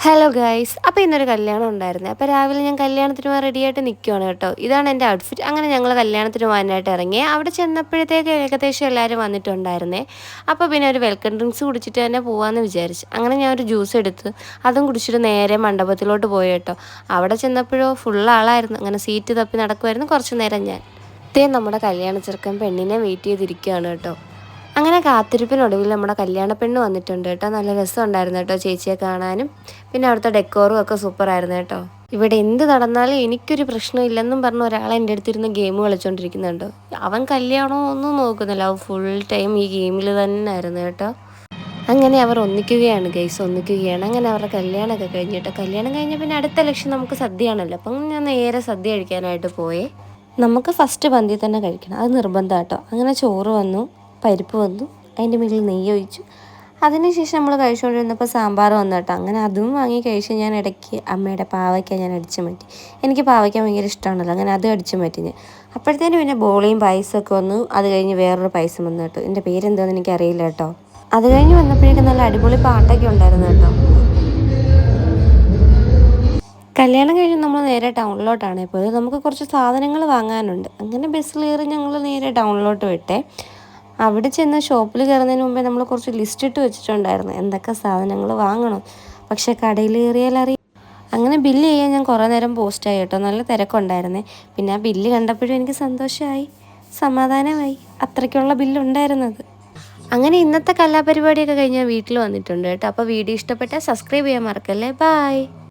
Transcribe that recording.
Hello guys, അപ്പോൾ ഇന്നൊരു കല്യാണം ഉണ്ടായിരുന്നു. അപ്പോൾ രാവിലെ ഞാൻ കല്യാണത്തിന് പോകാൻ റെഡിയായിട്ട് നിൽക്കുകയാണ് കേട്ടോ. ഇതാണ് എൻ്റെ ഔട്ട്ഫിറ്റ്. അങ്ങനെ ഞങ്ങൾ കല്യാണത്തിന് പോകാനായിട്ട് ഇറങ്ങി. അവിടെ ചെന്നപ്പോഴത്തേക്ക് ഏകദേശം എല്ലാവരും വന്നിട്ടുണ്ടായിരുന്നേ. അപ്പോൾ പിന്നെ ഒരു വെൽക്കം ഡ്രിങ്ക്സ് കുടിച്ചിട്ട് തന്നെ പോകാമെന്ന് വിചാരിച്ചു. അങ്ങനെ ഞാൻ ഒരു ജ്യൂസ് എടുത്ത് അതും കുടിച്ചിട്ട് നേരെ മണ്ഡപത്തിലോട്ട് പോയി കേട്ടോ. അവിടെ ചെന്നപ്പോഴോ ഫുൾ ആളായിരുന്നു. അങ്ങനെ സീറ്റ് തപ്പി നടക്കുമായിരുന്നു കുറച്ച് നേരം ഞാൻ. നമ്മുടെ കല്യാണ ചെറുക്കൻ പെണ്ണിനെ വെയിറ്റ് ചെയ്തിരിക്കുകയാണ് കേട്ടോ. അങ്ങനെ കാത്തിരിപ്പിനൊടുവിൽ നമ്മുടെ കല്യാണ പെണ്ണ് വന്നിട്ടുണ്ട് കേട്ടോ. നല്ല രസമുണ്ടായിരുന്നു കേട്ടോ ചേച്ചിയെ കാണാനും. പിന്നെ അവിടുത്തെ ഡെക്കോറും ഒക്കെ സൂപ്പറായിരുന്നു കേട്ടോ. ഇവിടെ എന്ത് നടന്നാലും എനിക്കൊരു പ്രശ്നമില്ലെന്നും പറഞ്ഞ് ഒരാൾ എൻ്റെ അടുത്തിരുന്ന് ഗെയിം കളിച്ചുകൊണ്ടിരിക്കുന്നുണ്ടോ. അവൻ കല്യാണമോ ഒന്നും നോക്കുന്നില്ല, അവൻ ഫുൾ ടൈം ഈ ഗെയിമിൽ തന്നെ ആയിരുന്നു കേട്ടോ. അങ്ങനെ അവർ ഒന്നിക്കുകയാണ് ഗൈസ്, ഒന്നിക്കുകയാണ്. അങ്ങനെ അവരുടെ കല്യാണമൊക്കെ കഴിഞ്ഞിട്ടോ. കല്യാണം കഴിഞ്ഞ പിന്നെ അടുത്ത ലക്ഷ്യം നമുക്ക് സദ്യയാണല്ലോ. അപ്പം ഞാൻ നേരെ സദ്യ കഴിക്കാനായിട്ട് പോയേ. നമുക്ക് ഫസ്റ്റ് പന്തി തന്നെ കഴിക്കണം, അത് നിർബന്ധം കേട്ടോ. അങ്ങനെ ചോറ് വന്നു, പരിപ്പ് വന്നു, അതിൻ്റെ മുകളിൽ നെയ്യ് ഒഴിച്ചു. അതിനുശേഷം നമ്മൾ കഴിച്ചുകൊണ്ടിരുന്നപ്പോൾ സാമ്പാർ വന്നു കേട്ടോ. അങ്ങനെ അതും വാങ്ങി കഴിച്ച് ഞാൻ ഇടയ്ക്ക് അമ്മയുടെ പാവയ്ക്ക ഞാൻ അടിച്ചു മാറ്റി. എനിക്ക് പാവയ്ക്ക ഭയങ്കര ഇഷ്ടമാണല്ലോ, അങ്ങനെ അതും അടിച്ചു മാറ്റി ഞാൻ. അപ്പോഴത്തേനും പിന്നെ ബോളിയും പായസമൊക്കെ വന്നു. അത് കഴിഞ്ഞ് വേറൊരു പായസം വന്നു കേട്ടോ. എൻ്റെ പേരെന്താണെന്ന് എനിക്കറിയില്ല കേട്ടോ. അത് കഴിഞ്ഞ് വന്നപ്പോഴേക്കും നല്ല അടിപൊളി പാട്ടൊക്കെ ഉണ്ടായിരുന്നു കേട്ടോ. കല്യാണം കഴിഞ്ഞ് നമ്മൾ നേരെ ടൗണിലോട്ടാണ് പോയത്. നമുക്ക് കുറച്ച് സാധനങ്ങൾ വാങ്ങാനുണ്ട്. അങ്ങനെ ബസ്സിലേറി ഞങ്ങൾ നേരെ ടൗണിലോട്ട് വിട്ടേ. അവിടെ ചെന്ന് ഷോപ്പിൽ കയറുന്നതിന് മുമ്പേ നമ്മൾ കുറച്ച് ലിസ്റ്റ് ഇട്ട് വെച്ചിട്ടുണ്ടായിരുന്നു എന്തൊക്കെ സാധനങ്ങൾ വാങ്ങണം. പക്ഷേ കടയിൽ കയറിയാൽ അറിയാം. അങ്ങനെ ബില്ല് ചെയ്യാൻ ഞാൻ കുറേ നേരം പോസ്റ്റായി കേട്ടോ. നല്ല തിരക്കുണ്ടായിരുന്നേ. പിന്നെ ആ ബില്ല് കണ്ടപ്പോഴും എനിക്ക് സന്തോഷമായി, സമാധാനമായി. അത്രയ്ക്കുള്ള ബില്ലുണ്ടായിരുന്നത്. അങ്ങനെ ഇന്നത്തെ കലാപരിപാടിയൊക്കെ കഴിഞ്ഞാൽ വീട്ടിൽ വന്നിട്ടുണ്ട് കേട്ടോ. അപ്പോൾ വീഡിയോ ഇഷ്ടപ്പെട്ടാൽ സബ്സ്ക്രൈബ് ചെയ്യാൻ മറക്കല്ലേ. ബായ്.